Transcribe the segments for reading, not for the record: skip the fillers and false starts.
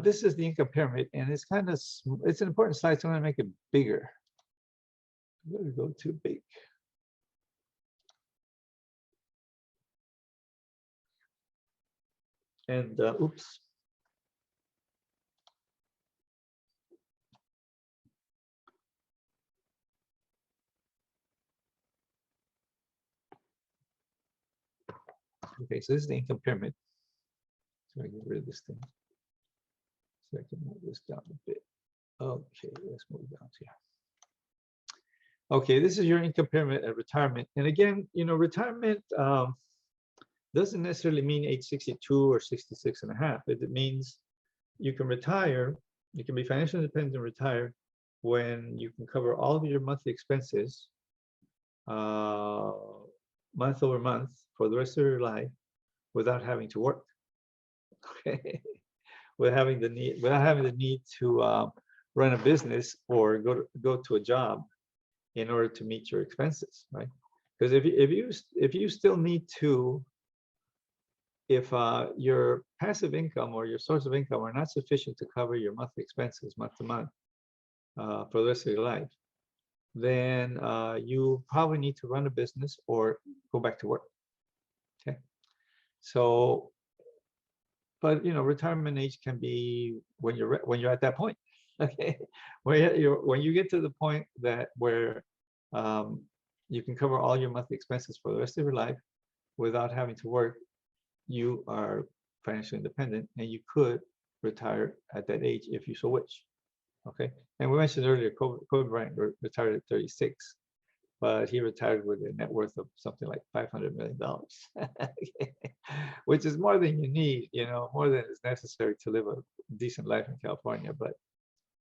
this is the income pyramid, and it's kind of, it's an important slide, so I'm going to make it bigger. I'm going to go too big. And oops. Okay, so this is the income pyramid. So I get rid of this thing. So I can move this down a bit. Okay, let's move down to here. Okay, this is your income pyramid at retirement. And again, you know, retirement doesn't necessarily mean age 62 or 66 and a half. It means you can retire, you can be financially independent and retire when you can cover all of your monthly expenses month over month for the rest of your life without having to work. Okay, without having the need to run a business or go to a job in order to meet your expenses, right? Because if you still need to, if your passive income or your source of income are not sufficient to cover your monthly expenses month to month for the rest of your life, then you probably need to run a business or go back to work. Okay, so, but you know, retirement age can be when you're at that point. Okay, when you get to the point that where you can cover all your monthly expenses for the rest of your life without having to work, you are financially independent, and you could retire at that age if you so wish. Okay, and we mentioned earlier, Kobe Bryant retired at 36, but he retired with a net worth of something like $500 million, okay. Which is more than you need, you know, more than is necessary to live a decent life in California. But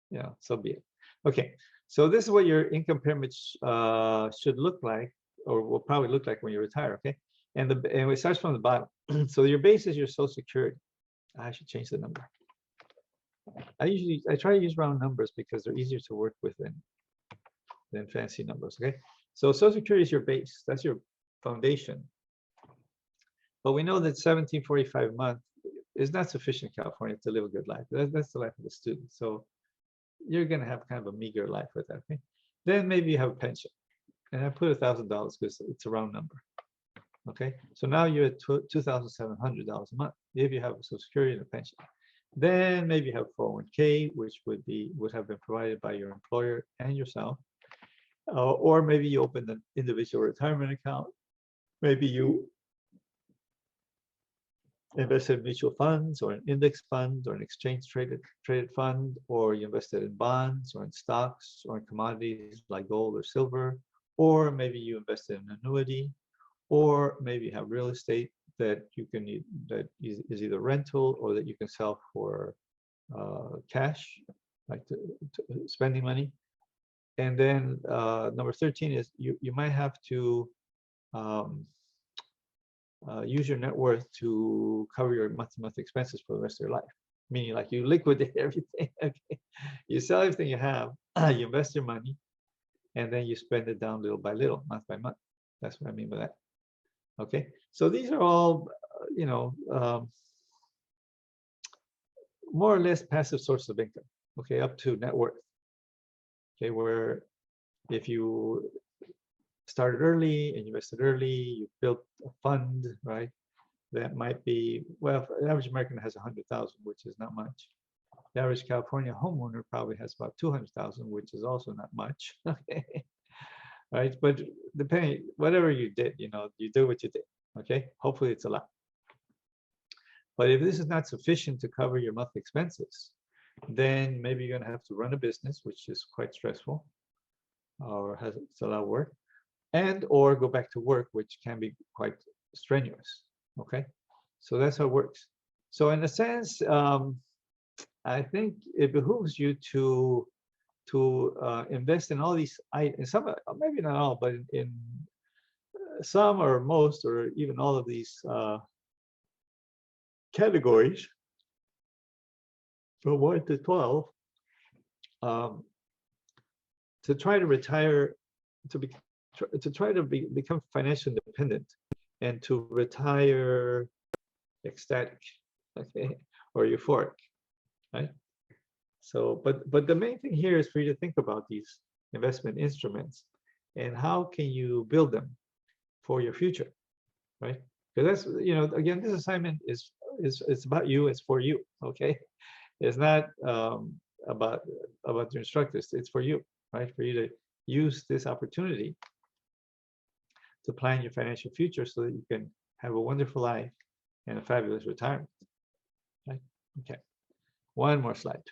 you know, so be it. Okay, so this is what your income pyramid should look like, or will probably look like when you retire. Okay, and it starts from the bottom. So your base is your Social Security. I should change the number. I try to use round numbers because they're easier to work with than fancy numbers. Okay, so Social Security is your base. That's your foundation. But we know that $17.45 a month is not sufficient in California to live a good life. That's the life of the student. So you're going to have kind of a meager life with that. Okay, then maybe you have a pension, and I put $1,000 because it's a round number. Okay, so now you're at $2,700 a month if you have a Social Security and a pension. Then maybe you have 401k, which would have been provided by your employer and yourself, or maybe you open an individual retirement account. Maybe you invest in mutual funds or an index fund or an exchange traded fund, or you invested in bonds or in stocks or in commodities like gold or silver, or maybe you invested in an annuity, or maybe you have real estate that you can that is either rental or that you can sell for cash, like spending money. And then number 13 is you might have to use your net worth to cover your month-to-month expenses for the rest of your life. Meaning, like, you liquidate everything. Okay, you sell everything you have, you invest your money, and then you spend it down little by little, month by month. That's what I mean by that. Okay, so these are all, you know, more or less passive sources of income. Okay, up to net worth. Okay, where if you started early and you invested early, you built a fund, right? That might be, well, the average American has 100,000, which is not much. The average California homeowner probably has about 200,000, which is also not much. Okay, right? But depending, whatever you did, you know, you do what you did. Okay, hopefully it's a lot. But if this is not sufficient to cover your monthly expenses, then maybe you're going to have to run a business, which is quite stressful, or it's a lot of work, and or go back to work, which can be quite strenuous. Okay, so that's how it works. So in a sense, I think it behooves you to invest in all these, in some, maybe not all, but in some or most or even all of these categories from 1 to 12, to try to retire, to try to become financially independent, and to retire ecstatic, okay, or euphoric. right? So, but the main thing here is for you to think about these investment instruments and how can you build them for your future, right? Because that's, again, this assignment is it's about you, it's for you, okay? It's not about your instructors, it's for you, right? For you to use this opportunity to plan your financial future so that you can have a wonderful life and a fabulous retirement, right? Okay, one more slide.